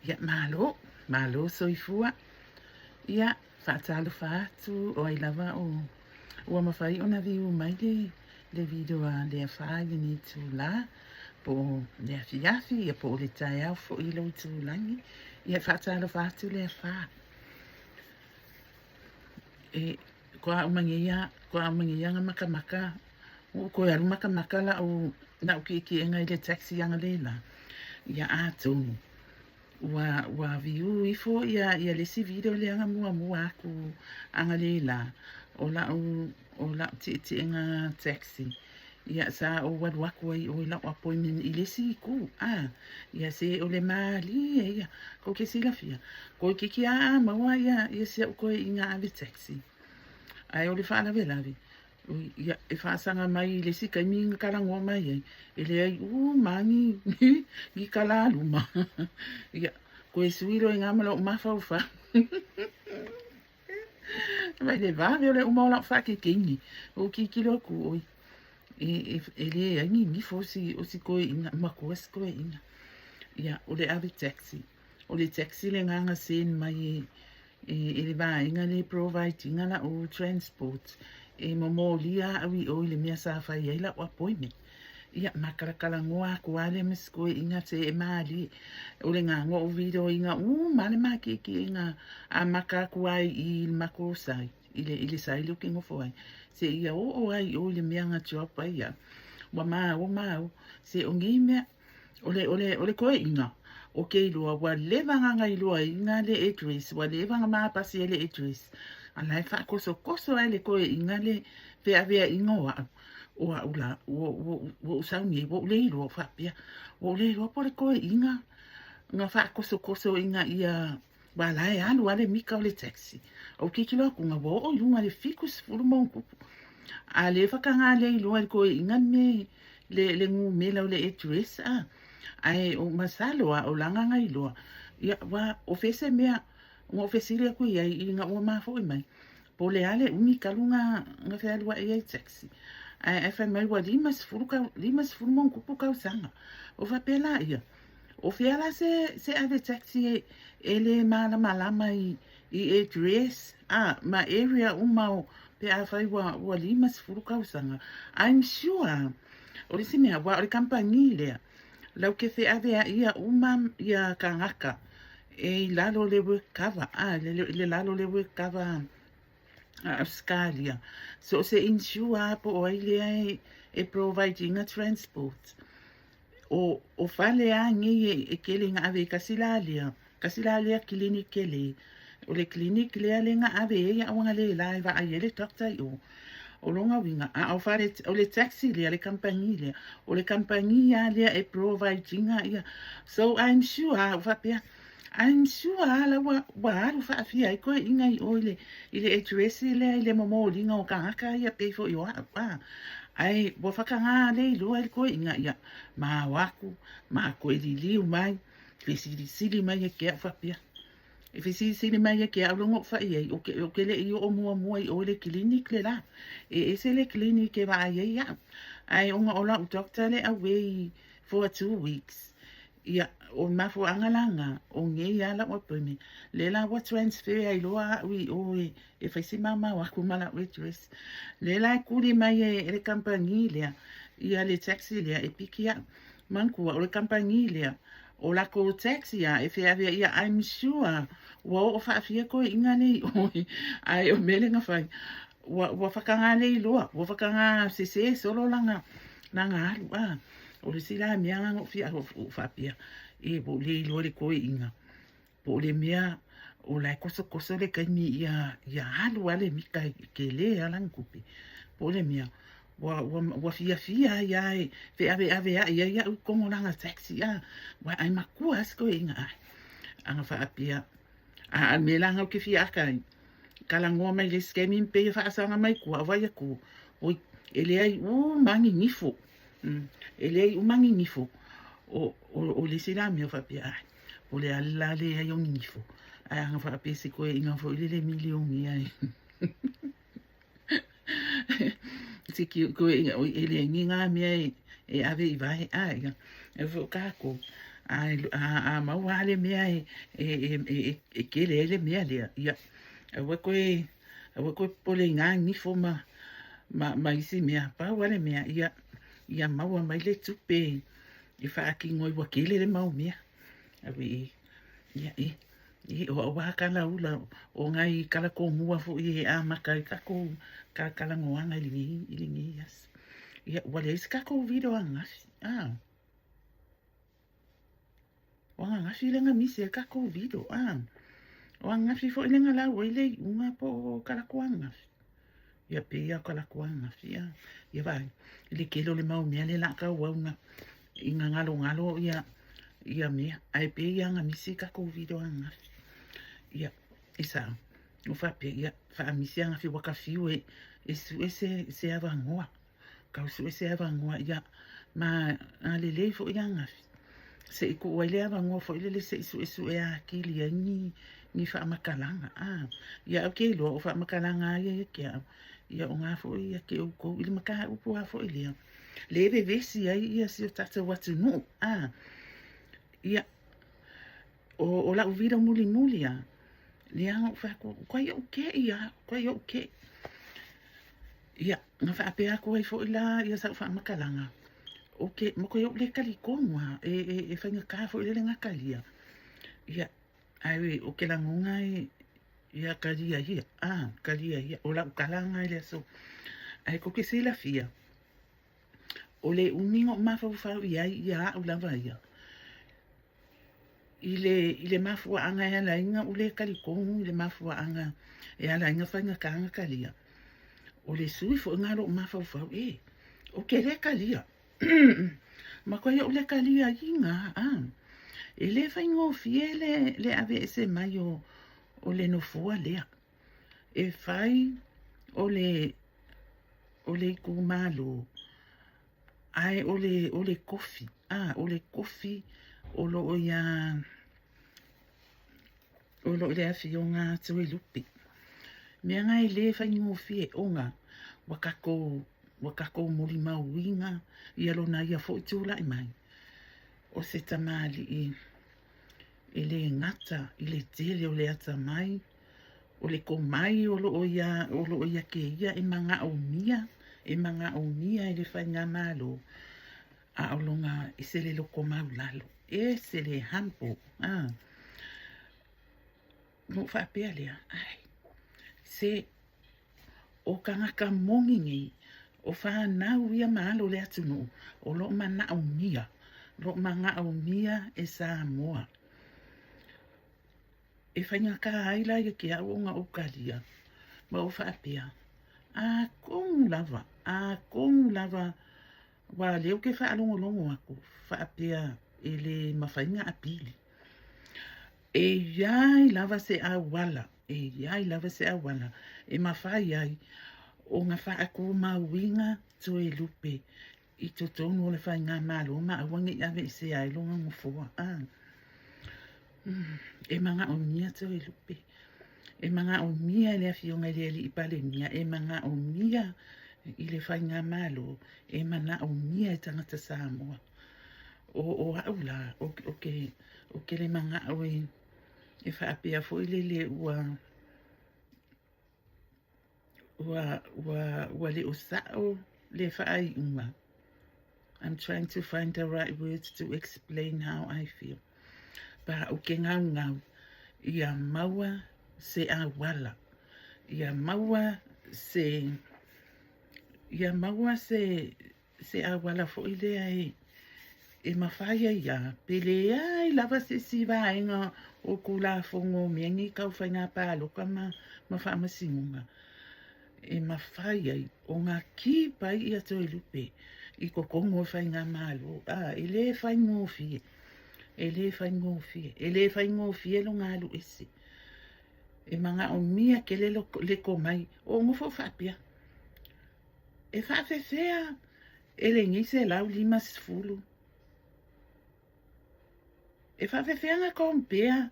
Ia malo soifua. Ia whaatalo whaatu o ai lava o ua mawhai o na viu mai le video a le whaai ni tu la po le afiafi ia po le tai au fo i lo tu langi. Ia whaatalo whaatu le whaa. E kwa umangia nga makamaka ko ya makamaka la o na ki nga ile taxi anga lela ya ato wa viu ifo ya le si video le anga mua ku anga lela o la ti nga taxi ya sa o waku ai o la appointment ile si ku ya se o le mali ya ko ke si la fia ko ke ki ma ya se ko inga ave taxi ai o le fa la vela ia e whaasanga mai le sika i minga karango mai ai. E le ai, mangi, i kala aluma. Ia, ko e suiro i ngamala o mawhauwha. Mai le vāwe o le umaola whake kengi. O ki kilo ku oi. E le ai ni fosi o si koe inga, makoas koe inga. Ia, o le ave taxi. O le taxi le nganga sen mai e le vā inga le provide inga la o transport. E mamo lia awi o le mea sa fai ai la o appointment. Ia makarakala ngoa ko ale mesko inga te e mali o le nga ngo video inga male maki ki inga a maka ku ai I mako sai ile sai looking for ai se ia o ai o le mea nga job ai ia wa ma se ongi me ole ko inga o ke lo wa le vanga ngai lo inga le address wa le vanga ma pasi le address ana fa koso ele ko inga le fe avea inga wa o ula o sauni o le lo fa pia o le lo por ko inga nga fa koso inga ia wala e alu ale mika o le taxi o kikilo ku nga o yunga le fikus fulumo ku ale fa kanga le lo ko inga me le ngu me le address ai o masalo o langa ngai lo ia wa o fese mea o fesile ku ia inga o ma fo mai po le ale umi kalunga nga fe alwa e taxi ai fa mai wa limas fulumo ku ka sanga o fa pela ia o fiala se ave taxi ele malama I address ma area umau pe a fai wa limas fuluka usanga I'm sure o lisi mea wa o le kampani lea lau ke fe ave a ia ia kangaka e lalo le work cover le lalo le work cover Australia so se insure po o ile e providing a transport o fale a ngi e kele nga ave kasilalia clinic kele o le clinic le ale nga ave ya wanga le live a yele doctor o longa winga o fare o le taxi le ale compagnie le o le compagnie ya le e providing ya so I'm sure la wa fa fia ko inga ile address le momo linga o kanga ya pay for yo ai bo fakanga le lo ai ko inga ia ma waku ma ko li mai sili mai ke fa pia e sili mai ke a longo fa ia o ke le o mo o le clinic le la e se le clinic va ia ai o la doctor le away for 2 weeks ia o mafu angalanga o nge ya la o pemi le la wa transfer ai lo e faisi mama wa ku mala waitress le la kuri mai e compagnie le ia le taxi le e pikia manku o le compagnie le o la ko taxi e fe avea ia I'm sure wa o fa fia ko inga nei ai o melenga fai wa fakanga nei lo wa fakanga se solo langa alu o le sila mea ngo fia o fapia e bo le lo le ko inga po le mea o la koso le kani ia alu ale mika ke le alang kupi po le mea wa fia ia fe ave ia u kongo langa taxi wa ai makua sko inga anga fapia a me langa ke fia kai kala ngo mai le skemin pe fa sanga mai ku wa ya ku o ele ai mangi nifo ele umangi nifo o le sila mi fa pia o le alla le ai un nifo ai nga fa pesi ko inga fo le milion ai si ki ko ele nginga mi e ave vai ai e fo ka ko a maua le mea e kele ele mea lea. Ia, awe koe pole ngā nifo ma isi mea. Pau ale mea, ia maua mai le tupe i whaaki ngoi wa kele le mau mea. Awe o wakala ula o ngai kala ko mua fo i a maka i kako kala ngoanga i lingi yas. Ia, wale isi kako video a ngafi. Wanga ngafi lenga misi e kako video. Wanga ngafi fo i lenga lau ele unga po kala ko ngafi. Ia pe ia kala ko ngafi. Ia vai, le kelo le mau mea le laka waunga. Inga ngalo ia mea. Ai pe ia nga misi kako video a ngafi. Ia, isa. Ufa pe ia, fa misi a ngafi waka fiu e su se avangoa. Kau su se avangoa ia ma alele fo ia ngafi. Se iku waile avangoa fo ilele se isu e a kili a ni fa makalanga. Ia okay lo o fa makalanga ia kia. Ia o ngā fo ia ke uko ili maka upo a fo ilia. Leve vesi ai ia si o tata watu no. Ia o la uvira muli a. Lia fa ko ia uke ia, ko ia uke. Ia, nga fa apea ko ai fo ila ia sa fa makalanga. Oke, mo ko yo le kali konga e fainga ka fo ile nga kalia. Ia, ai o ke la ngonga ia kalia ia. Kalia ia o la kalanga ile so. Ai ko ke se la fia. O le uningo mafa fa ia o la vai. Ile mafu anga ya la inga o le kali konga ile mafu anga ya la inga fainga ka anga kalia. O le sui fo ngaro mafa fa o ke le kalia. Ma koe o le kalia inga, e le whaingo fie le ave ese mai o le nofua lea. E whai o le iku malo, ai o le kofi, o le kofi o lo o le afi o ngā tue lupi. Mea ngai le whaingo fie o ngā wakako mori mau winga ia lona ia fo tula mai o se tamali i le ngata i le tele o le ata mai o le komai o lo ia ke ia e manga o mia i le whainga malo a o longa i se le loko mau lalo e se le hampo mo whapea lea se o kangaka mongingi o whanau ia mahalo le atunu o lo mana au mia. Lo manga au mia e Samoa. E whainga ka haila ia ki au ngā okalia. Ma o whaapea. Kongu lava. Wa leo ke whaalongo aku. Whaapea e le mawhainga apili. E iai lava se awala. E mawhai ai. O ngā whaako mawinga toe lupe i to tonu o le whainga malo ma awangi ave i se ai longa ngofua. E manga o mia toe lupe. E manga o mia le afionga le i pale mia. E manga o mia i le whainga malo. E mana o mia i tangata Samoa. O aula o ke le manga o e whaapea fo i le wa le osao le whaai unga. I'm trying to find the right words to explain how I feel. Pa o ke ngau ia maua se awala. Ia maua se awala fo ile e mawhaia ia. Pele ai lava se siwa inga o kula fongo miengi kau whainga palo ka ma whaamasingunga. E mawhai ai o ngā ki pai i ato e lupe i ko kongo whainga malo. E le whaingo fie. E le whaingo fie lo ngā lu ese. E manga o mia ke le ko mai o ngofo whapia. E whawhewhea e le ngise lau 5 E whawhewhea ngā kompea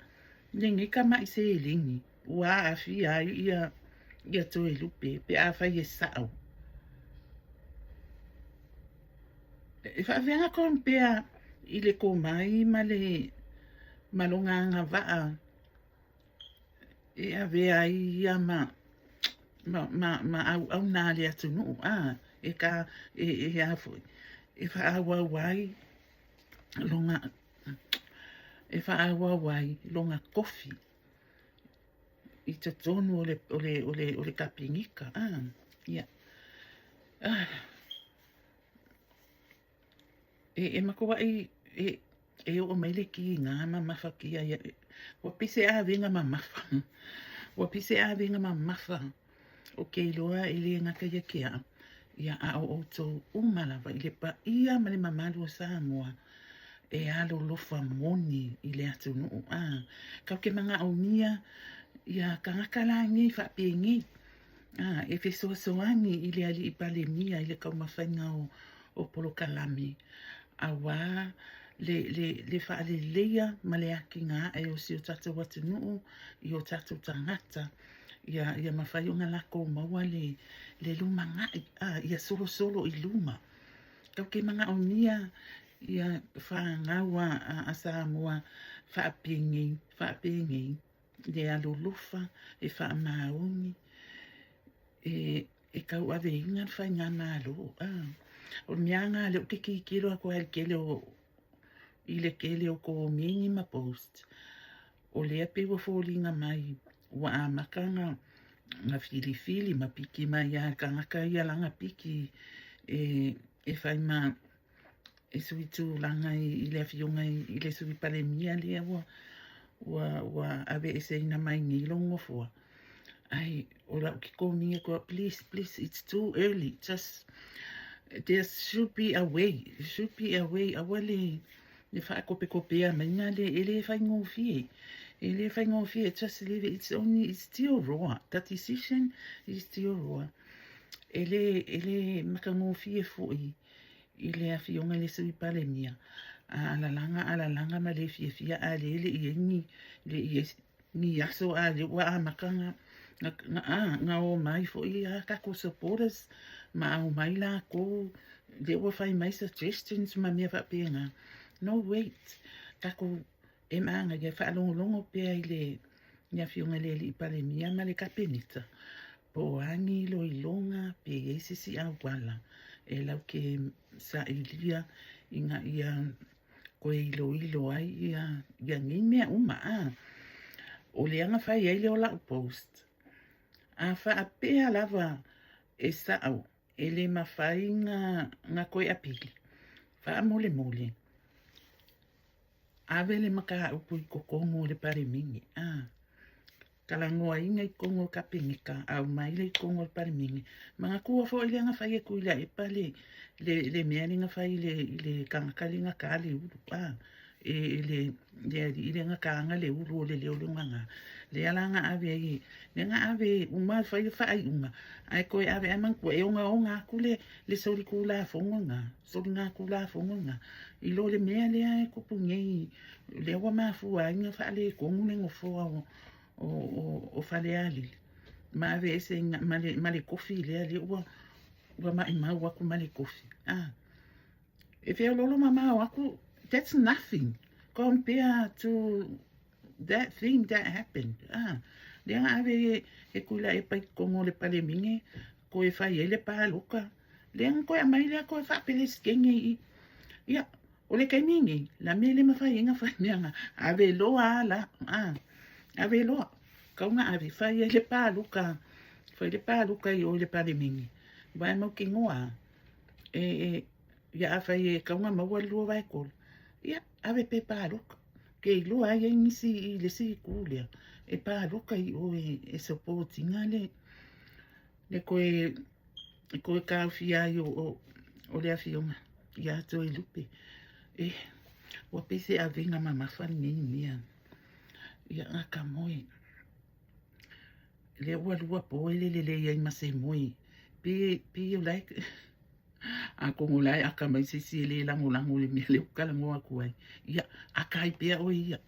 le ngika mai se e lingi. Ua a fia ia to e lupe pe a whai e sao. E whawhea ngā kompea I le ko mai ma lo nganga vaa e a vea ia ma au nā le atu nu e ka e a foi e fa awa wai longa e fa awa wai longa kofi I te tonu o le kapingika ia e makua e o mai le ki ngā mamafa kia ia wa pise a venga mamafa wa pise a venga mamafa o ke iloa I le ngaka ia kia ia a o tō umalawa I le pa ia ma le mamalu o Samoa e alo lofa moni I le atu nuu kau ke manga au nia ia ka ngaka la ngi fa pingi e fe soasoani I le ali I pale mia I le kau mawhainga o polo kalami a wā le fa ale leia ma le aki ngā e o si o tatou atu nuu I o tatou tangata ia mawhai o ngā lako maua le luma ngai ia solo I luma kau ke manga o nia ia whaangaua a Samoa whaapingi le alulufa e whaamaungi e kau ave inga whai ngā malo o mianga le uke ki kiro a koe kele o I le kele o ko mingi ma post o le ape wa fōlinga mai wa a makanga nga fili ma piki mai ia ka ngaka ia langa piki e whai ma e sui tū langa I le awhionga I le sui pale mia lea wa ave e se ina mai ngilongo fua ai o la uke ko mingi ko please it's too early just there should be a way awale le fa kope a mainga le ele fa ngofie just leave it it's still raw that decision is still raw ele makangofie foi ile afionga le sui pale mia ala langa ma le fia a le le ni aso a le wa makanga nga o mai foi ka ko supporters ma o mai la ko le wa fai mai suggestions ma me fa penga no wait ka ko e manga ge fa longo pe ile ni afionga le pale mia ma le kapenita po angi lo ilonga pe esisi a wala e lau ke sa ilia inga ia koe ilo ai ia ngi mea uma o le anga fai ai le o lau post a fa apea lava e sao e le mawhai nga koe apili fa mole ave le maka upu I kokongo le pare mingi kalangoa inga I kongo kapingika au mai le kongo le pare mingi mga kua fo ile nga fai e kuila e pale le mea nga fai le kangakali nga kali uru ile nga kanga le uru o le leo nga le ala nga ave ai le nga ave uma fai fai unga ai koe ave amang kua e onga kule le sori kula fonga nga sori nga kula fonga nga ilo le mea le ai kupungi le wa mafu ai nga fa le kongu le ngofo o fale ali ma ave ese male kofi le wa ma wa ku male kofi if you lolo mama waku that's nothing compared to that thing that happened le ave e kula e pai kongo le pale mingi ko e fai ele pa luka le ko e mai le ko fa pele skengi ya o le kai mingi la mele ma fai nga fai nga ave lo ala ave lo ka nga ave fai ele pa luka fai le pa luka I o le pale mingi vai mo ki ngoa ya fai ka nga ma wa lo vai ko ya ave pe pa luka ke lo ai nisi le si kulia e pa luka I o e supporting le koe ka fia o le afionga ya to I lupe wa pese a venga mama fani mia ya aka moi le wa po le ya mase moi pe you like a kongolai aka mai sisi le lango le mele kala ngo aku ai ya aka I pe o ia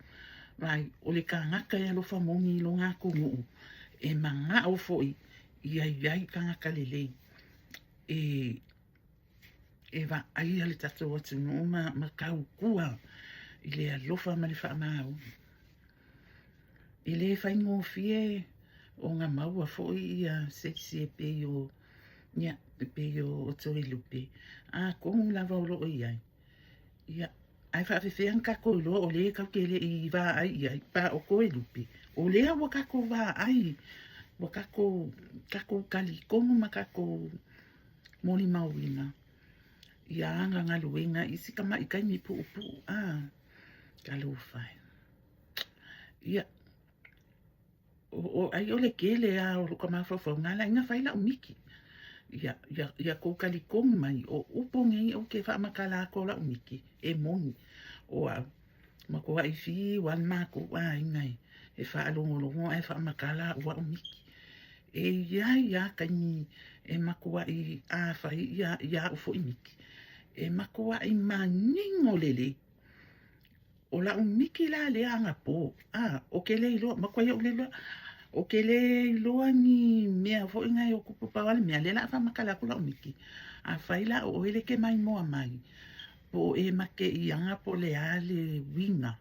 vai o le kangaka ya lo fa mongi lo ngako ngo e manga o foi ia kangaka le e va ai ale tatou atu no ma kau kua i le alofa ma le whaamau. I le whaingo fie o ngā maua fo'i i a seksi e pe o nia pe o tori lupe. A kongu lava o loo i ai. Ia, ai whaafewhean kako i loa o le kau kele i wā ai i ai pa o koe lupe. O lea wakako wā ai. Wakako kali kongu ma kako moli mauina. Ia anga ngā luenga i sika mai kai mi pu upu. Kalu whai. Ia, ai ole kele a o luka mawhawhau ngā la inga whaila o miki. Ia ko kali kongu mai o upongi o ke whaamakala ko la o miki. E moni. O au. Mako ai fi wan mako a ingai. E whaalongolongo e whaamakala o miki. E ia kani e mako ai a whai ia ufo i miki. E mako ai maningo lele. O la miki la le anga po. O ke le ilo, mako ai o le ilo. O ke le ilo ni mea fo ingai o kupu pawale mea le la whamakala ko la miki. A whaila o ele ke mai moa mai. Po e make i anga po le a le winga.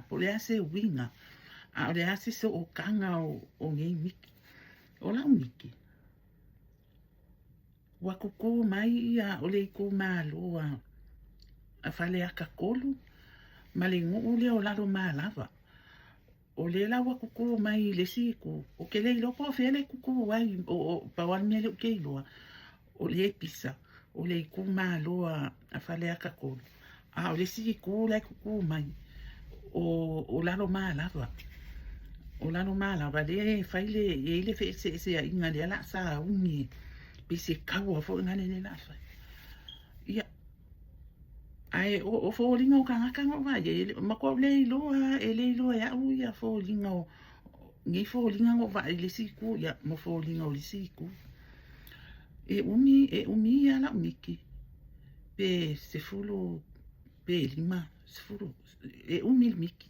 Po le a se winga. O le a se so o kanga o ngei miki. O la miki. Wakuku mai ia o le iku maa loa. A whale aka kolu. Male ngu le o lalo maa lava. O le la wakuku mai le siku. O ke le ilo po fele kuku wai. O pawal mea le uke iloa. O le pisa. O le iku maa loa a whale aka kolu. O le siku le kuku mai. O lalo maa lava. O lalo maa lava le whaile e le fe se a inga le ala sa ungi. Pise kaua fo ngane le la whai. Ia. Ai o fo linga o kanga vai mako le iloa e le iloa ya u ya fo linga o ngi fo linga o vai le siku ya mo fo linga o le siku e umi ya la miki pe se fulu pe lima se fulu e umi miki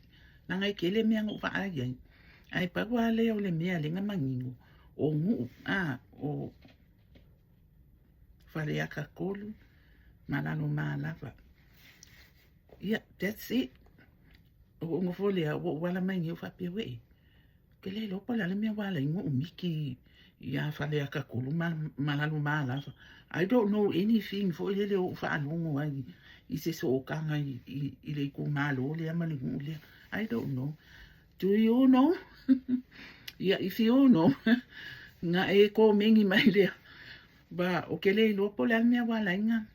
na ngai kele me ngo va ai ai pa wa le o le mea le nga mangingo o ngu o fale ya kakolu malano malava. Yeah, that's it. O ngo fole a wala mai ngi fa pe we. Ke le lo pala le me wala ngo miki ya fale aka kulu malalu mala. I don't know anything for le o fa alungu ai. I se so kanga i le ku malo le amali le. I don't know. Do you know? Yeah, if you know. Nga e ko mengi mai le. Ba o ke le lo pala me wala nga.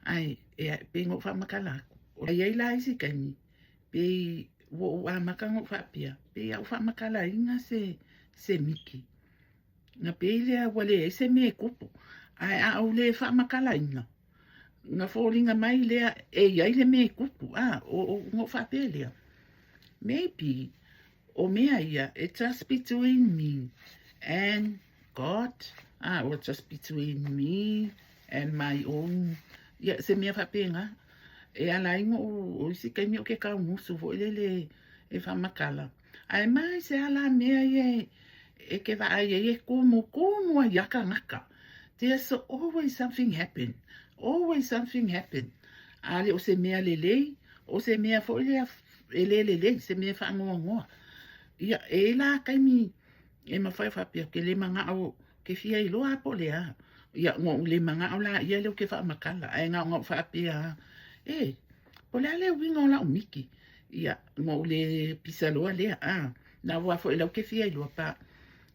Ai e pe ngo fa makala. Ai ai lai si kani pe wo makango fa pia pe au fa makala inga se miki na pe ile wale se me kupu ai au le fa makala inga na folinga mai le e ai le me kupu o ngo fa pe le maybe o me ia it's just between me and God or just between me and my own se me fa pe nga e ala ingo o si kai mi o ke ka musu vo le e fa makala ai mai se ala mea e ke va ai e como a yaka ngaka there's always something happen ale o se mea le o se mea fo le se mea fa ngo ia e la kai mi e ma fa pia ke le manga o ke fia i lo apo le ia ngo le manga o la ia le ke fa makala ai ngo fa pia po le ale winga la miki ia mo le pisaloa le na wa fo le ke fia lo pa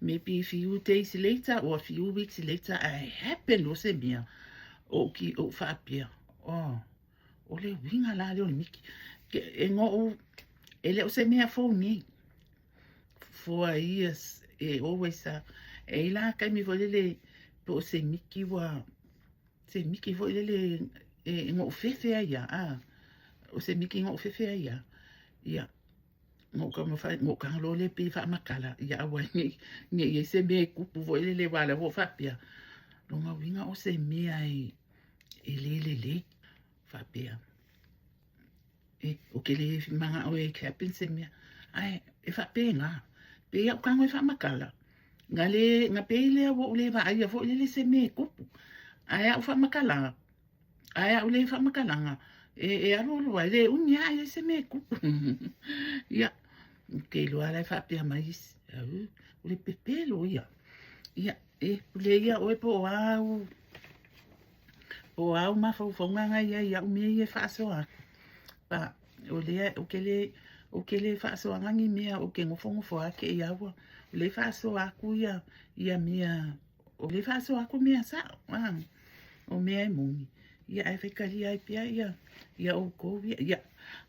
maybe a few days later or a few weeks later I happen lo se mia o ki o fa pia o le winga la le miki ke ngo ele o se mia fo ni for years always e la ka mi vo le po se miki vo le ngo fefe ia o se miki ngo fefe ia ngo ka lo le pe fa makala ia wa ni se me kupu vo le wala vo fa pia lo nga winga o se me ai le fa pia o ke le manga o e happen se me ai e fa pe nga pe ia ka ngo fa makala nga pe le vo le va ai vo le se me kupu ai o fa makala Ai au le whamakalanga. Aro loa, le uni ai se me kupu. Ia, ke loa lai whapea mai isi. Au, ule pepelo ia. Ia, pule ia oe po au mawhauwhaunga ia umea ia whaasoa. Pa, o ke le whaasoa ngangi mea o ke ngofo ake i awa. O le whaasoa aku ia mea, o le whaasoa aku mea sa, o mea e mungi. Ia ai whekari ai pia ia o kovia, ia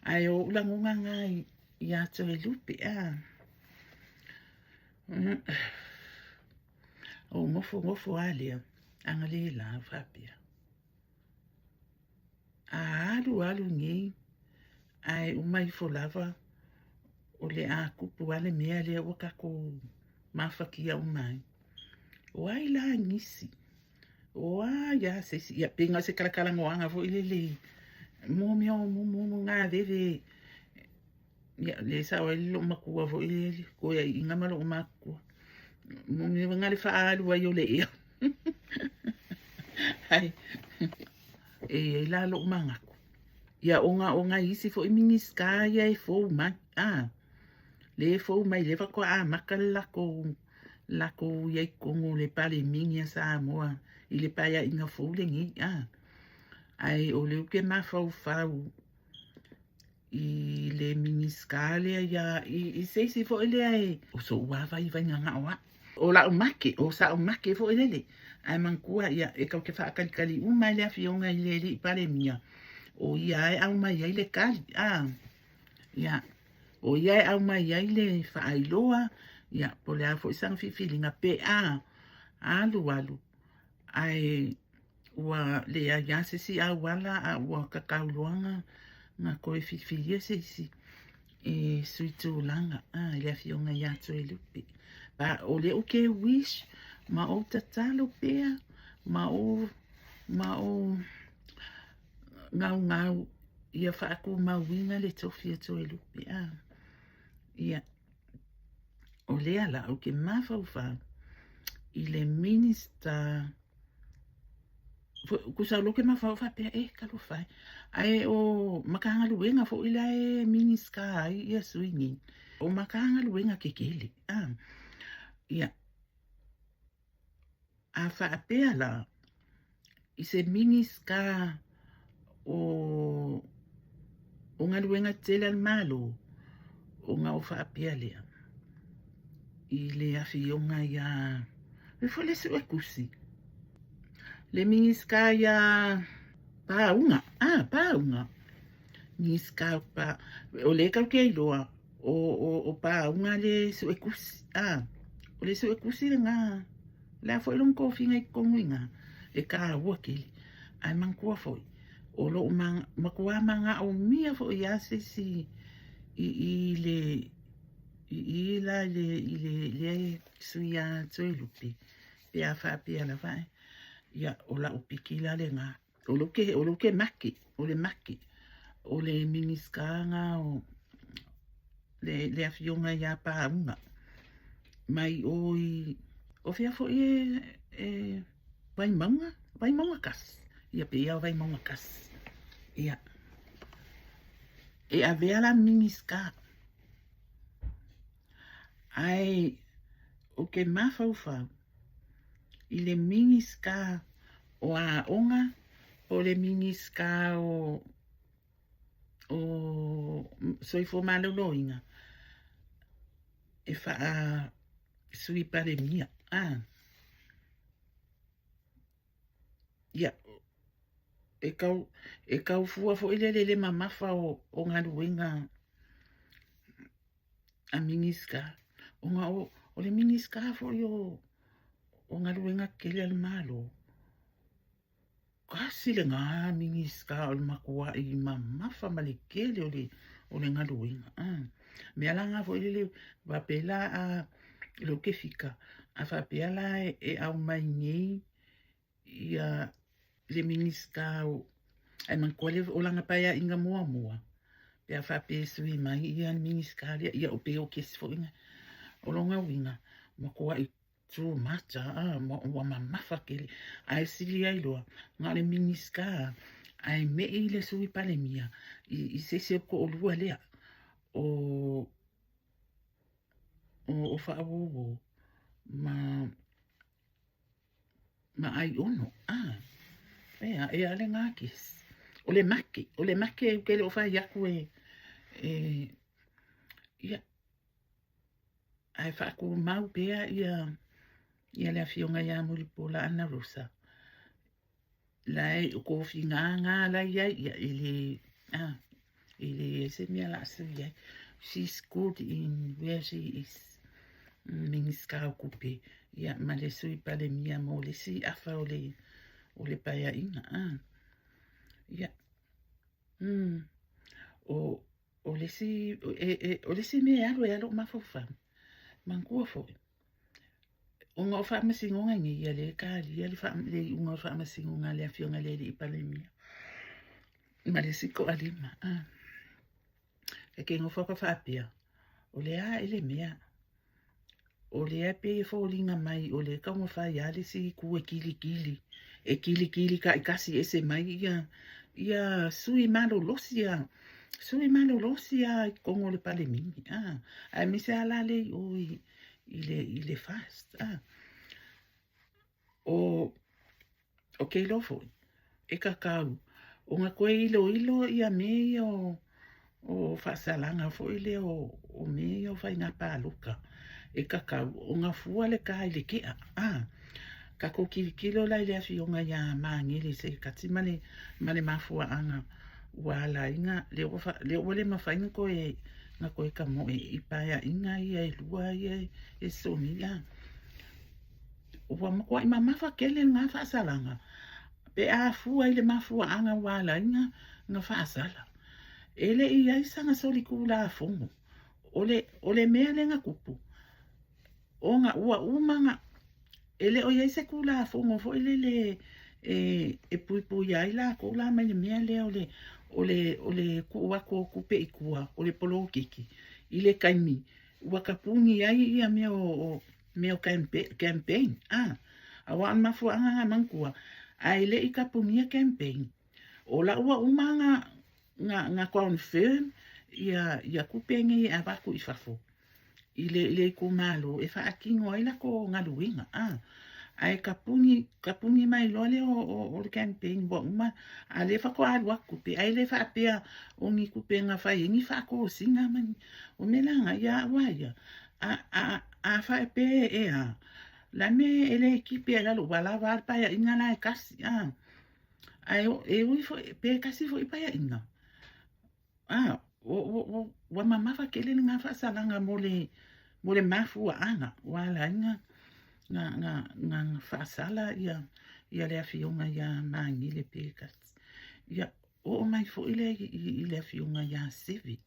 ai o ulangunga ngai ia to e lupe, o ngofo alea, anga le la whapea. Alu ngei, ai umai fo lava, o le a kupu ale mea lea waka ko mawhakia umai. O ai la ngisi, o ia se ia pinga se karakala ngoanga fo ilele, mo ngā veve, ia le sa o lo makua fo ilele, ko ia inga malo o makua. Mo ngā le whaalu ai o le ia. Ai, la lo mangaku. Ia onga isi fo imingi ska ia e fo mai, le fo mai le wako maka lako ia kongo le pale mingi sa moa, i le paya inga fo le ngi, ai o le uke mawhau i le mingi ska le ia, i seisi fo ile ai, o so uawa i vai nganga oa. O la umake, o sa umake fo ile, ai mankua ia, e kau ke whaakalikali umai le awhionga i le i pale mia. O ia e au mai ai le kali, ia, o ia e au mai ai le whaailoa, ia, po le afo isang whiwhilinga pe alu, ai, ua le a yasisi a wala a ua kakauloanga, ngā koe whiwhilia se isi, e suitu langa, le awhionga i ato e lupe. Pa o le uke wish, ma o tatalo pea, ma o ngau ia whaaku mawinga le tofi ato e lupe, ia, o le ala o ke mawhauwha i le minista, kusa loke mawhauwha pea kalo whai, ai o makanga luenga fo ila e minista ai ia suingi, o makanga luenga ke kele, ia, a whaapea la, i se minista o ngā luenga tele al malo, o ngā o whaapea lea. I le awhionga ia, le fole su e kusi. Le mingiska ia paunga, paunga. Mingiska pa, o le kau kei loa, o paunga le su e kusi, o le su e kusi le ngā, le a foi long kofi ngai konguinga, e ka ua kili, ai mangkua foi. O lo makua manga o mia fo i ase si i le suia toi lupi pe a fa pe ala vai ya o la upikila le nga o lo ke maki o le miniskanga o le afionga ya pa una mai o fia fo vai manga kas ia pe ia vai manga kas ia e avea la miniska ai o ke mawhauwhau i le miniska o a onga o le miniska o soifo maloloinga e wha sui pare mia ia e kau fua fo ile mamafa o ngā ruenga a miniska o le miniska fo o ngā ruenga kele al malo kasi le ngā miniska o le makua i mamafa male kele o le ngā ruenga mea langa fo ile wapela a lo ke fika a whapeala e au mai ngei ia le miniska o ai man kole o langa paia inga mua pe a whape sui mai ia miniska ia o pe o kesi fo inga o longa winga ma koa i tū mata wa mamafa kele ai sili ai loa ngā le miniska ai me I le sui pale mia I se ko o lua lea o whaawowo ma ai ono e ale ngakis o le make ke le o whai aku ia ai whaaku mau pea ia le awhionga ia muripola ana rosa lai o kofi ngā la ia ele se mea la asu ia she's good in where she is mingiska o kupe ia ma le sui pale mia mo le si afa o le paya inga ia o le si me alo mafofa mangkua fo unga o whaamasingonga ngi ia le kāli ia le unga o whaamasingonga le awhionga le I pale mia ma le siko alima ke ngofa ka whaapea o le ele mea o le ape fōlinga mai o le kaunga whai ale si ku kili ka ikasi ese mai ia sui malo losia kongo le pale mini ai mise ala le I le fast o ke lofo e kakau o nga koe ilo ia me o whaasalanga fo ile o me o whai ngā pāluka e kakau o nga fua le kai le kea kako kilo lai le awhionga ia maangiri se kati mane mafua anga wala inga le wale mawhainga koe nga koe ka mo I paya inga ia lua ia soni ia ua makua I mamafa kele ngā whaasalanga pe a fua I le mafua anga wala inga nga whaasala ele ia isanga soli kula fongo ole mea le nga kupu o nga ua umanga ele o ia isa kula fongo fo ele le e pui ai la ko la mai le mea le ole kuwa ko kupe I kua ole polo kiki ile kaimi ua kapungi ai ia meo campaign awa an mafu anga mangkua ai le I kapungia campaign ola ua umanga nga confirm ia kupe ngi abaku I fafo ile ko malo e fa akingo ai la ko ngaluinga ai kapungi mai lole o campaign bo uma ale fa ko alwa kupe ai le fa pea o ngi kupe nga fa ngi fa ko singa man o melanga ya waya a fa pe la me ele ekipe la lo wala va pa ya inga la kasi ai ui fo pe kasi fo pa ya inga wa mama fa kele nga fa salanga mole mafu anga wala inga nga fa sala ia le afionga ia mangi le pekas ia o mai fo ile afionga ia sevi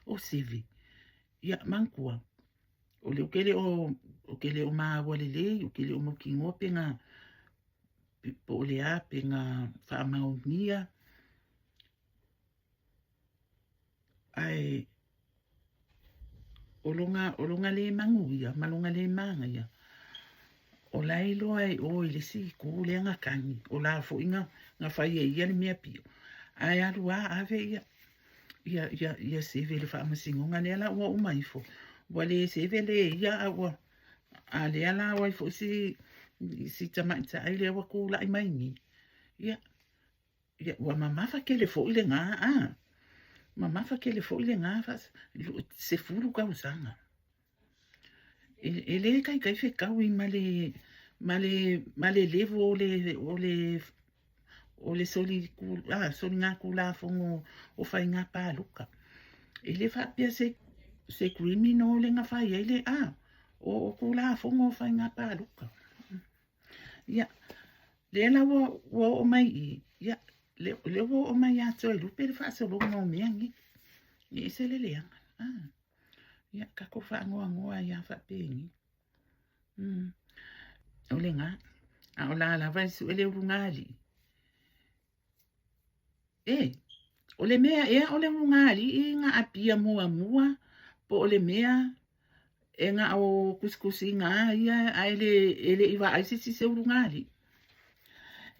o sevi ia mankua o le kele o ma wale le o kele o mo kingo penga po le a penga fa maunia ai olonga le manguia malonga le manga ia o lailo ai o ile si ku le nga kangi o la fo inga nga fai ia le mea pio ai alua ave ia se vele fa masingonga le ala o mai fo wale se vele ia wa ale ala wa fo si tamaita ai le wa ku la mai ni ia wa mama fa kele fo ile nga mama fa kele fo ile nga fa se fulu ka usanga ele kai fe kawi male levo o le soli nga kula fongo o fai nga paluka ele fa pia se criminal nga fai ele o kula fongo o fai nga paluka ia le la wo o mai ia le wo o mai atu e lupe le fa se lo no miangi ni se le leanga ia kako fa ngoa ia fa pengi o le nga o la vai su ele rungali o le mea o le rungali nga apia mua po o le mea nga o kuskusi nga ia ele iwa ai se rungali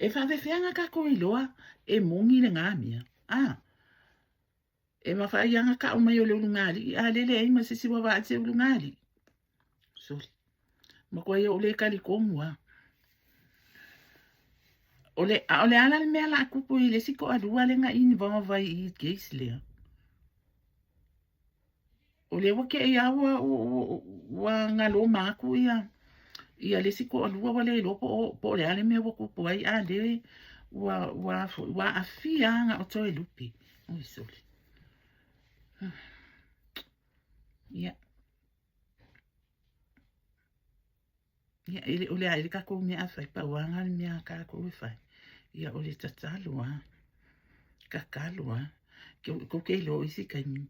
E whawewhianga ka koe loa, e mongi le ngā mea. E mawhaianga ka o mai o le ulungari, a lele ai ma sisi wa waate ulungari. Sori. Ma koe o le kali kongua. O le ala le mea la kupu i le siko adua le nga ini vama vai i geis lea. O le wake e awa wa ngalo maku ia le siko adua wa le lopo po le ale mea wakupu ai a le wa afia nga o toe lupi. Oi soli. Ia. Ia ele o le aile ka kou mea awhai pa wanga le mea ka kou e whai. Ia o le tatalua. Ka kalua. Ko kei lo isi kaimi.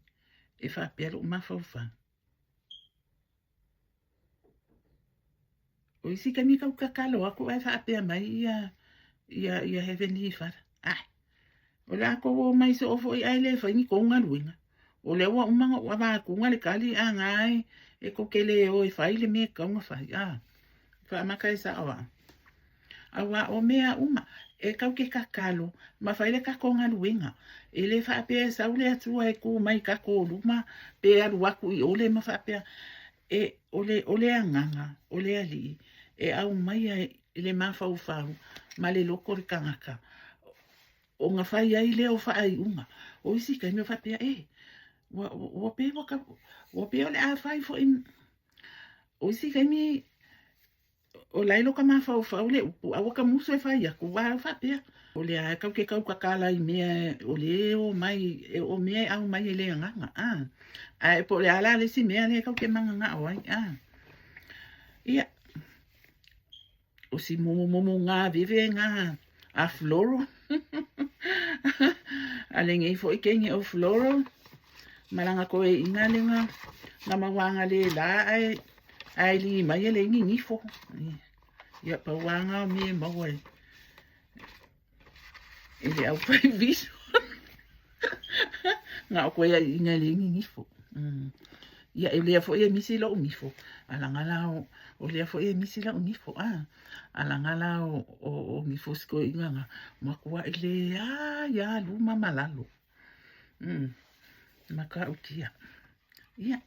E whapea lo mawhauwha. O isi kaimi kau ka kalua ko e whapea mai ia heavenly whara. Ai. O le ako o mai se ofo i aile whaingi konga luenga. O le wa umanga wa kunga le kali a ngai e ko kele o e whai le mea kaunga whai. Whaamaka e sa awa. Awa o mea uma. E kau ke kakalo. Ma whaile ka konga luenga. E le whaapea sa ule atua e ko mai ka ko luma. Pe alu waku i ole ma whaapea. E ole anganga. Ole ali. E au mai e le mawhau whau. Ma le loko re kangaka. O ngā whai ai leo whai unga. O isi kai mea whapea Wa pe ole a whai fo in. O isi kai mi o lailo ka mawhau whau le upu. A waka muso e whai aku wa whapea. O le a kau ke kau kakala i mea o le o mai o mea au mai e le anganga. A e po le ala le si mea le kau ke manga ngā o ai. Ia. O si momo ngā vive ngā a floro. Ale ngei fo i kengi o floro. Malanga koe ina lenga. Nga mawanga le la ai li mai le ngi ngifo. Ia pa wanga o me mawai. Ele au pai viso. Nga o koe ina le ngi ngifo. Ia e lea fo e misi la o ngifo. Alangala o lea fo e misi la o ngifo. Alangala o ngifo sko inga nga. Makua ele ya luma malalo. Maka utia. Ia.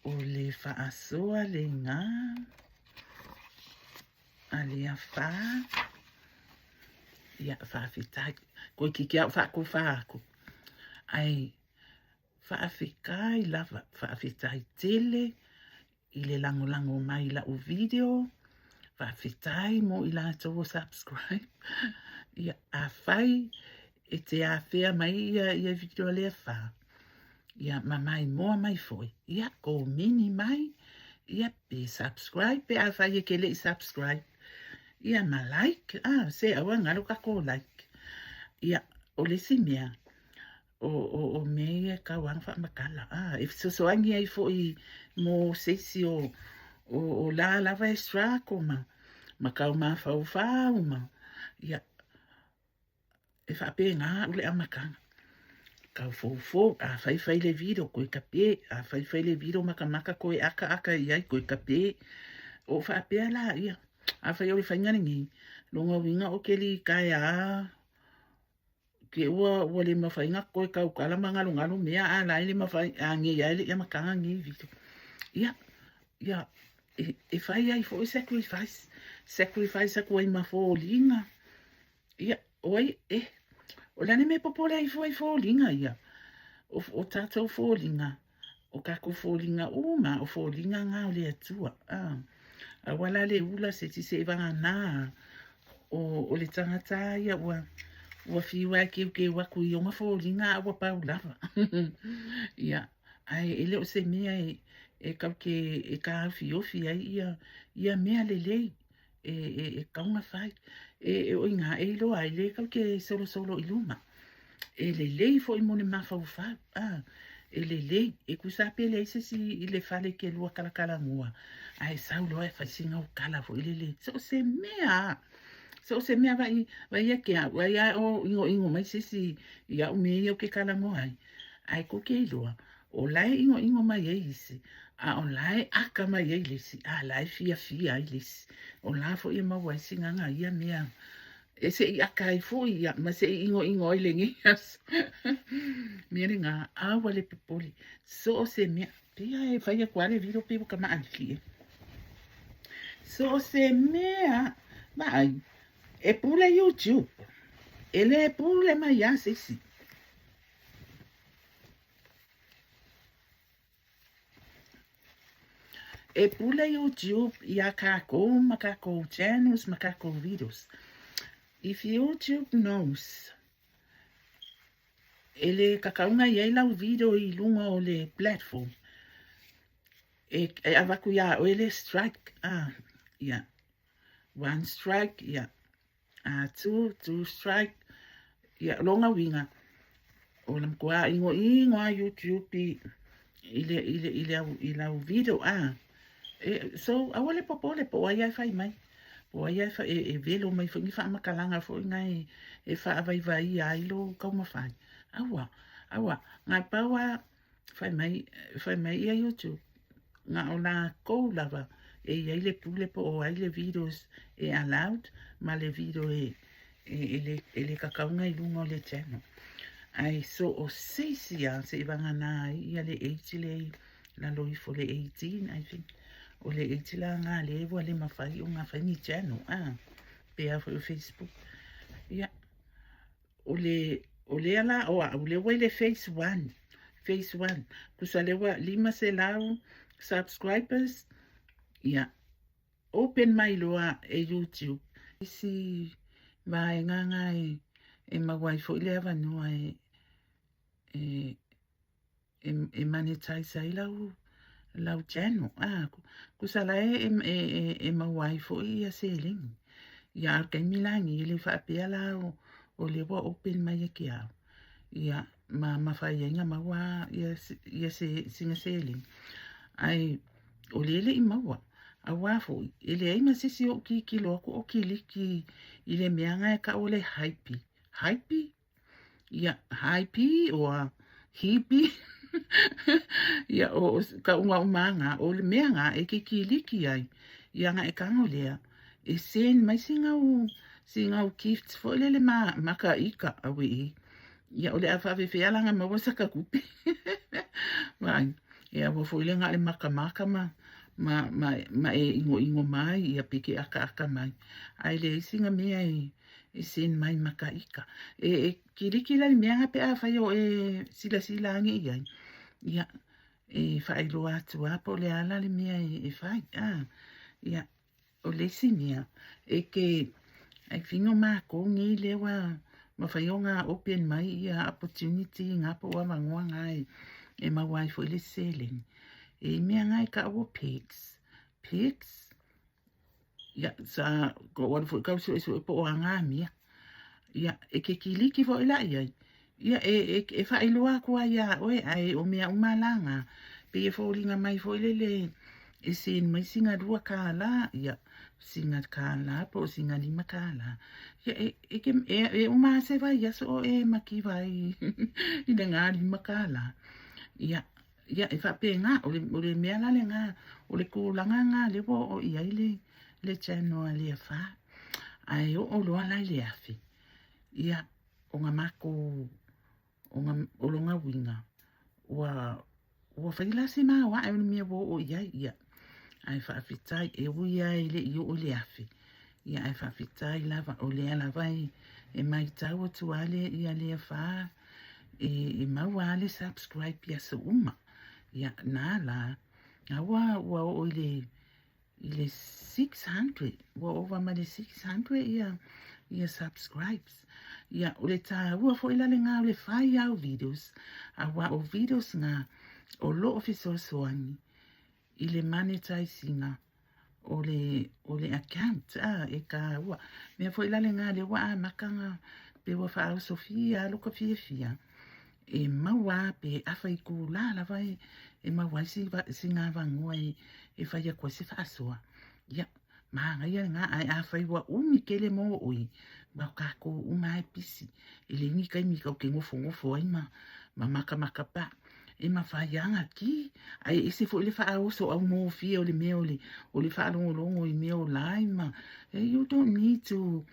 O le whaasoa le ngā. A le a wha. Ia whawhitai. Koe kiki au whaako whaako. Ai. Whaawhikai lava. Whaawhitai tele. I le lango mai la o video. Whaawhitai mo i la tō subscribe. Ia a whai. E te a whea mai ia video le wha. Ia mamai moa mai foi. Ia ko mini mai. Ia pe subscribe. Pe a whai e kele i subscribe. Ia ma like. Se awa ngaro ka ko like. Ia o le si mea. O mea ka wang wha makala. If so angi ai foi mo sesi o la lava extra ko ma. Ma kau ma whau ma. Ia e whape ngā ule amakanga. Kau fō, a whai le video koe ka pē, a whai le video maka koe aka iai koe ka pē. O whape la ia, a whai ori whaingani ngi, longa winga o ke li kai ke ua le mawhainga koe kau kalama ngalo mea a lai le mawhai, a ngi iai le ia makanga ngi video. Ia, e whai ai fo sacrifice a koe ma fō linga. Ia, oi, o lane me popole ai fo linga ia. O tātou fo linga. O kako fo linga uma, o fo linga ngā o le atua. A wala le ula se ti se vanga nā. O le tangata ia ua whiwa ke waku i onga fo linga awa pau lava. Ia, ai ele o se mea e kau ke e ka awhi ai ia mea le lei. E kaunga whai. O inga e lo ai le kau ke solo i luma. E le lei fo i mone mawhau whau. E le lei, e kusape le se si i le whale ke lua kalakala mua. Ai saulo e whaisinga o kala fo i le lei. So se mea vai ake a, vai a o ingo mai se si ia o mea o ke kala mua ai. Ai ko ke loa. O lai ingo mai e isi. A o lai aka mai ai lesi, a lai fia ai lesi. O la fo ia mawai singanga ia mea. E se i aka i fo ia, ma se i ingo i lengi as. Mea ni ngā awa le pipoli. So o se mea, pia e whaia kuare viro pipo ka maa ki. So o se mea, mai, e pule YouTube. Ele e pule mai a sisi. E pule YouTube ia kako, makako channels, makako videos. If YouTube knows, ele kakaunga iei lau video i lunga o le platform. E avaku ia o ele strike, yeah. 1 strike, yeah. 2 strike, yeah. Longa winga. O lam kua ingo a YouTube i lau video, so awale popole po ai fai mai. O ia fa e velo mai fa fa makalanga fo ngai e fa vai ai lo ka ma fa awa nga pawa fa mai ia YouTube nga ona ko lava e ia le pule po o ai le videos e allowed ma le video ele ka ngai lungo le channel ai so o seisia se vanga na ia le 80 le la lo fo le 18 I think o le itila nga le wa le mafai o nga fai ni channel pe a Facebook ya o le ala o le wa le face 1 kusale wa lima se lau subscribers ya open my loa e YouTube si vai nga e mawai fo le ava no e monetize ai lau channel kusala e mawai fo ia selling ya ka milangi le fa pe la o le wa open mai ke a ya ma fa ia mawa ia se singa selling ai o le i mawa a wa fo ele ai ma sisi o ki lo ko o ki liki ile meanga ka o le hype ya hype o hippie ia o ka unga umanga o le meanga e ke kiliki ai ia nga e kango lea e sen mai singa o gifts fo le maka ika awe ia o le afa fe alanga ma wasa ka kupi vai ia wo fo le nga le maka ma e ingo mai ia pike aka mai ai le singa mea e sen mai maka ika e kiliki la le meanga pe a fa yo sila ngi ia ia e fai lo atu apo le ala le mea e fai ia o le sinia e ke ai fingo ma ko ngi le wa ma fai nga open mai ia opportunity nga po wa mangwa ngai e ma wai fo le selling e mea ngai ka o pigs ia sa ko wa fo ka so po nga mea ia e ke kiliki fo ila ia e fai loa kua ia oe ai o mea umalanga pe e fōlinga mai fo le e sen mai singa rua kāla ia singa kāla po singa lima kāla ia e uma se vai ia so e maki vai i le ngā lima kāla ia e fa pe ngā o le mea la le ngā o le kūlanga ngā le o ia le channel le fa ai o loa lai le afi ia o ngā mako o longa winga wa faila se ma wa e me wo o ia ai fa fitai e wo ia le i o le afi ia ai fa fitai lava o le ala vai e mai tau tu ale ia le fa e ma wa le subscribe ya so uma ia na la wa o le 600 wa over ma le 600 ia subscribes ia o le ta ua fo ila le ngā o le whai au videos a wa o videos ngā o lo ofiso soani i le monetizinga o le account e ka ua mea fo ila le ngā le wa makanga pe wa wha au Sofia luka fia e maua pe awha i ku la vai e maua si ngā wangua e whai a kua se whaasoa ia maanga ia ngā ai awha i wa umi kele mo oi ma kako uma e pisi e le ni kai mi ka ke ngofo ai ma maka pa e mawhaianga ki, ai isi fo le whaoso au mo fia o le mea o le whaalongolongo i mea o laima. You don't need to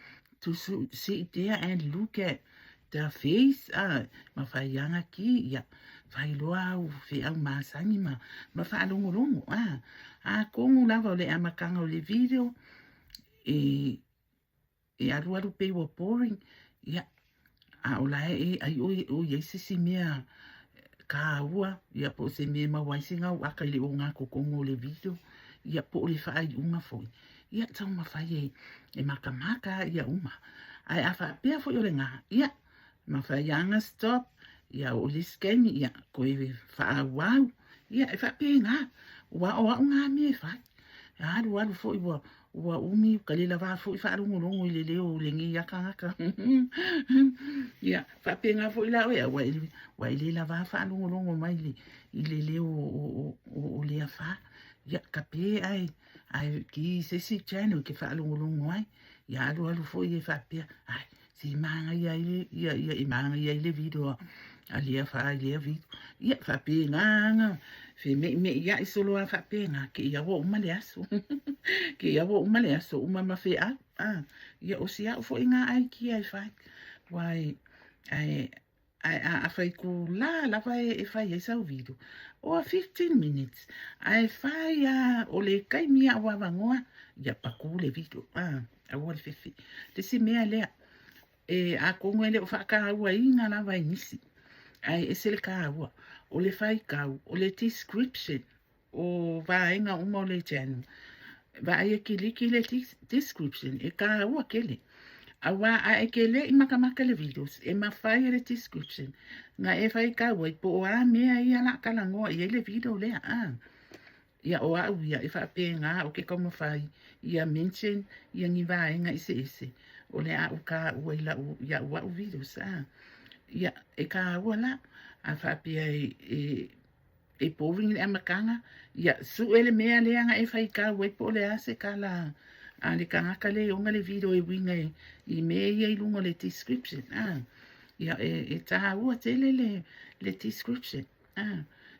sit there and look at the face. Mawhaianga ki, ia, whailoa au whi au masangi ma whaalongolongo. Kongu lava o le amakanga o le video, e aru pe wa boring, ia, o lae ai o sisi mea ka ua, ia po se me mawaisinga o aka le o ngā kokongo le video, ia po le whaai unga foi. Ia tau mawhai e makamaka ia uma. Ai awha pia foi o le ngā, ia, mawhai anga stop, ia o le scan, ia koe wha wau, ia e wha pia ngā, wa o ngā me whai. Aru foi wa umi kalila va foi fa rungo le leo le ngi yakanga ya fa penga foi la wa ile la va fa rungo mai le leo o le fa ya kape ai ki se si channel ke fa rungo ai ya aru foi e fa pe ai si manga ya i manga ya le video alia fa ile video ya fa penga fe me ya solo fa penga ke ya wo male aso ke ia wo umale aso umama fe ia o sia fo inga ai ki ai fai wai ai fai ku la fai e fai esa video o 15 minutes ai fai o le kai mia wa vangoa ia pa ku le video a wo le fefi te si mea le a kongwele o fa ka wa inga la vai nisi ai ese le ka wa o le fai ka o le description o va inga umo le channel va ai ke le description e ka ua kele awa ai ke le i makamaka le videos e mawhai le description nga e whai ka ua i po a mea ia la kalangoa i le video le ia o au ia e wha pe ngā o ke kama whai ia mention ia ngi vaenga ese o le a uka ua i la ia ua u videos ia e ka ua la a wha pe e boring le amakanga ia su ele mea le anga e fai ka we po le ase ka la le kanga ka le onga le video e winga i mea ia i lungo le description ia e taha ua tele le description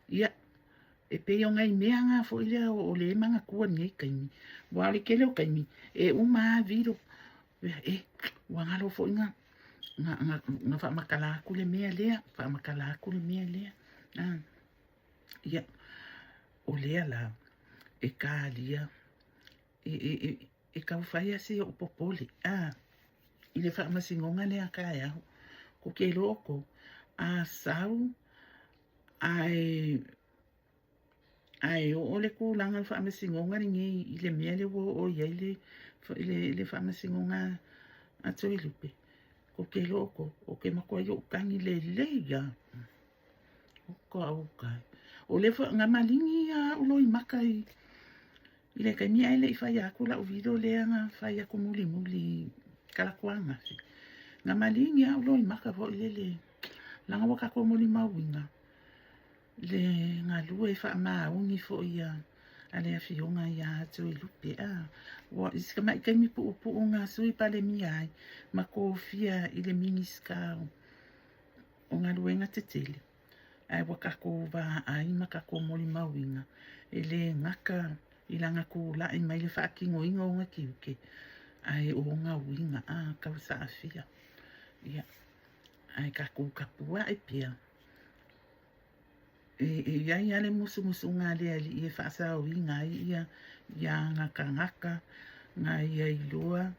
ia e pe onga i mea nga fo ile o le manga kua nge kaimi wa le kele o kaimi e uma video wangalo fo inga nga fa makala ku le mea lea fa makala ku le mea lea ia o lea la e ka lia e ka whai ase o popole i le wha masingonga lea ka eaho ko ke loko a sau ai o le kulanga le wha masingonga ringi i le mea le o iai le wha masingonga a toi lupe ko ke loko o ke makoa i o kangi le leia o ka au kai o le fa nga malingi ulo i makai i le kai mia ele i fai aku la o video le nga fai aku muli kala kuanga nga malingi ulo i maka vo le langa waka ko muli mawinga le nga lue fa ma ungi fo ia ale a fionga ia tu i lupe wa iska mai kai mi pu nga sui pale mi ai ma ko fia i le miniska o nga lue nga tetele ai waka ko va ai maka ko moli mawinga ele ngaka ilanga ko la i mai le fa kingo ingo nga kiuke ai o nga winga ka sa afia ia ai ka ko kapua e pia ia le musu nga le ali e fa sa winga ia ngaka nga ia ilua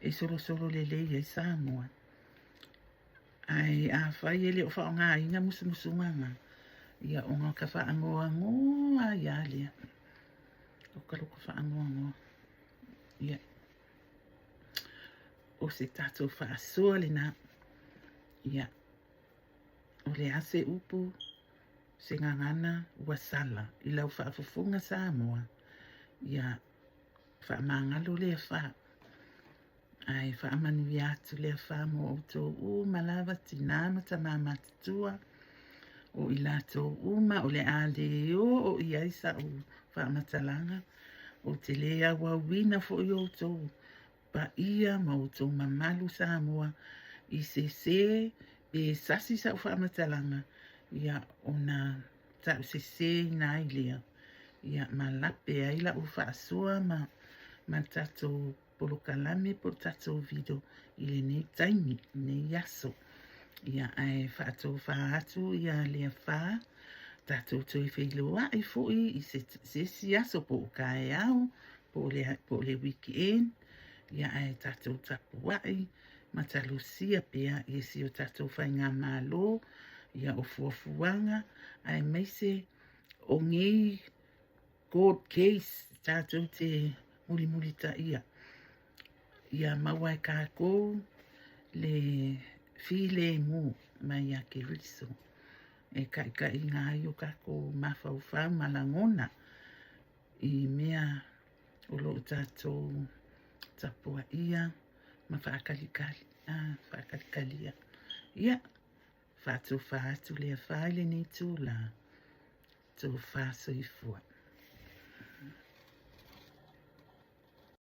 e solo le ia Samoa ai a fai ele o fa nga inga musu nga ia o nga ka fa angoa ia le o ka loko fa angoa ia o se tato fa sole na ia o le ase upu se ngangana ua sala i lau fa afufunga Samoa ia fa mangalo le fa ai fa amanu atu le fa mo to malava tinano tamama tua o ilato uma o le ale o ia isa o fa matalanga o te lea wa wina fo yo to pa ia mo to mamalu Samoa i se be sasi sa fa matalanga ia ona ta se na ile ia malape ai la ufa sua ma tato polokalame po tato video ile ne taimi ne yaso ia ai fa atu ia le fa tato to i whailoa i fui i se yaso po kai au po le weekend ia ai tato tapu wai ma talusia pia i si o tato whainga malo ia o fuafuanga ai meise o ngi court case tato te muli ta ia mawai kako le file mu mai a ke riso e ka inga yo kako mafaufa malangona i mea o lo tato tapua ia ma whaakalikali ia fatu le whaile ni tū la tō whāsoifua.